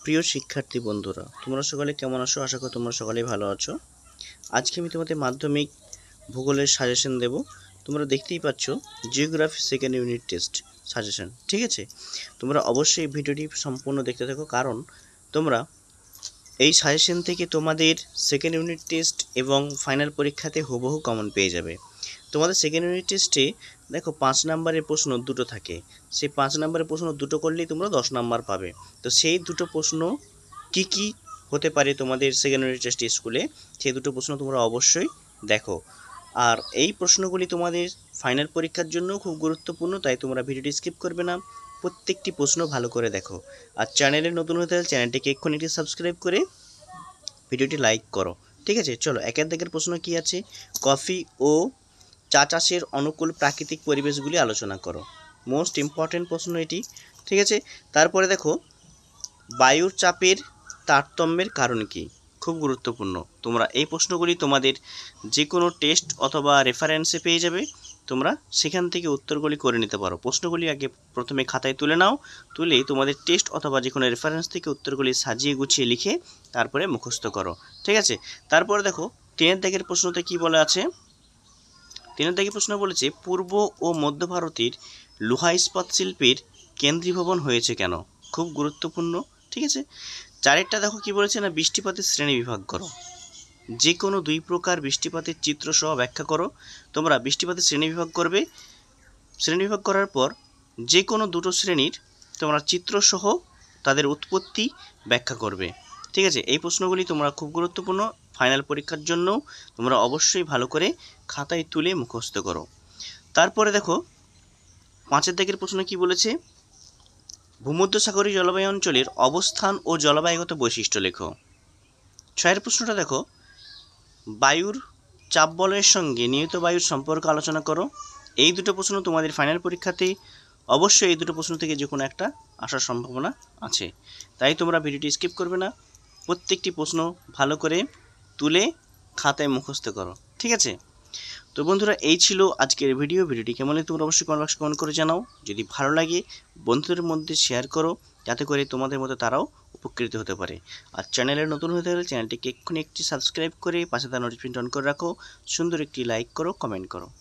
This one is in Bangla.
প্রিয় শিক্ষার্থী বন্ধুরা, তোমরা সকলে কেমন আছো? আশা করি তোমরা সকলেই ভালো আছো। আজকে আমি তোমাদের মাধ্যমিক ভূগোলের সাজেশন দেব। তোমরা দেখতেই পাচ্ছ geography second unit test suggestion, ঠিক আছে? তোমরা অবশ্যই এই ভিডিওটি সম্পূর্ণ দেখতে থাকো, কারণ তোমরা এই সাজেশন থেকে তোমাদের সেকেন্ড ইউনিট টেস্ট এবং ফাইনাল পরীক্ষাতে হুবহু কমন পেয়ে যাবে। তোমাদের সেকেন্ড ইউনিট টেস্টে দেখো 5 নম্বরের প্রশ্ন দুটো থাকে, সেই 5 নম্বরের প্রশ্ন দুটো করলেই তোমরা 10 নম্বর পাবে। তো সেই দুটো প্রশ্ন কি কি হতে পারে তোমাদের সেকেন্ড ইউনিট টেস্ট স্কুলে, সেই দুটো প্রশ্ন তোমরা অবশ্যই দেখো। আর এই প্রশ্নগুলি তোমাদের ফাইনাল পরীক্ষার জন্য খুব গুরুত্বপূর্ণ, তাই তোমরা ভিডিওটি স্কিপ করবে না, প্রত্যেকটি প্রশ্ন ভালো করে দেখো। আর চ্যানেলে নতুন হতে হলে চ্যানেলটিকে এক্ষুনি একটি সাবস্ক্রাইব করে ভিডিওটি লাইক করো, ঠিক আছে? চলো, একের দাগের প্রশ্ন কি আছে? কফি ও চা চাষের অনুকূল প্রাকৃতিক পরিবেশগুলি আলোচনা করো। মোস্ট ইম্পর্টেন্ট প্রশ্ন এটি, ঠিক আছে? তারপরে দেখো, বায়ুর চাপের তারতম্যের কারণ কি? খুব গুরুত্বপূর্ণ। তোমরা এই প্রশ্নগুলি তোমাদের যে কোনো টেস্ট অথবা রেফারেন্সে পেয়ে যাবে, তোমরা সেখান থেকে উত্তরগুলি করে নিতে পারো। প্রশ্নগুলি আগে প্রথমে খাতায় তুলে নাও, তুলে তোমাদের টেস্ট অথবা যে কোনো রেফারেন্স থেকে উত্তরগুলি সাজিয়ে গুছিয়ে লিখে তারপরে মুখস্থ করো, ঠিক আছে? তারপরে দেখো, 3 দাগের প্রশ্নতে কি বলা আছে? 3 দাগের প্রশ্ন বলেছে, পূর্ব ও মধ্য ভারতের লোহা ইস্পাত শিল্পের কেন্দ্রীভবন হয়েছে কেন? খুব গুরুত্বপূর্ণ, ঠিক আছে? 4টা দেখো কি বলেছে না, বৃষ্টিপাতের শ্রেণী বিভাগ করো। যে কোনো 2 প্রকার বৃষ্টিপাতের চিত্র সহ ব্যাখ্যা করো। তোমরা বৃষ্টিপাতের শ্রেণী বিভাগ করবে, শ্রেণী বিভাগ করার পর যে কোনো দুটো শ্রেণীর তোমরা চিত্র সহ তাদের উৎপত্তি ব্যাখ্যা করবে, ঠিক আছে? এই প্রশ্নগুলি তোমরা খুব গুরুত্বপূর্ণ, ফাইনাল পরীক্ষার জন্য তোমরা অবশ্যই ভালো করে খাতায় তুলে মুখস্থ করো। তারপরে দেখো, 5 দাগের প্রশ্ন কি বলেছে? ভূমধ্যসাগরীয় জলবায়ু অঞ্চলের অবস্থান ও জলবায়ুগত বৈশিষ্ট্য লেখো। 6 প্রশ্নটা দেখো, বায়ুর চাপ বলয়ের সঙ্গে নিয়ত বায়ুর সম্পর্ক আলোচনা করো। এই দুটো প্রশ্ন তোমাদের ফাইনাল পরীক্ষাতে অবশ্যই এই দুটো প্রশ্ন থেকে যে কোনো একটা আসার সম্ভাবনা আছে, তাই তোমরা ভিডিওটি স্কিপ করবে না, প্রত্যেকটি প্রশ্ন ভালো করে তুলে খাতায় মুখস্থ করো, ঠিক আছে? তো বন্ধুরা, এই ছিল আজকের ভিডিওটি কেমন লাগে তোমরা অবশ্যই কমেন্ট বক্সে কমেন্ট করে জানাও। যদি ভালো লাগে বন্ধুদের মধ্যে শেয়ার করো, যাতে করে তোমাদের মতো তারাও উপকৃত হতে পারে। আর চ্যানেলে নতুন হতে হলে চ্যানেলটিকে এক্ষুনি একটি সাবস্ক্রাইব করে পাশে তার নোটিফিকেশন অন করে রাখো, সুন্দর একটি লাইক করো, কমেন্ট করো।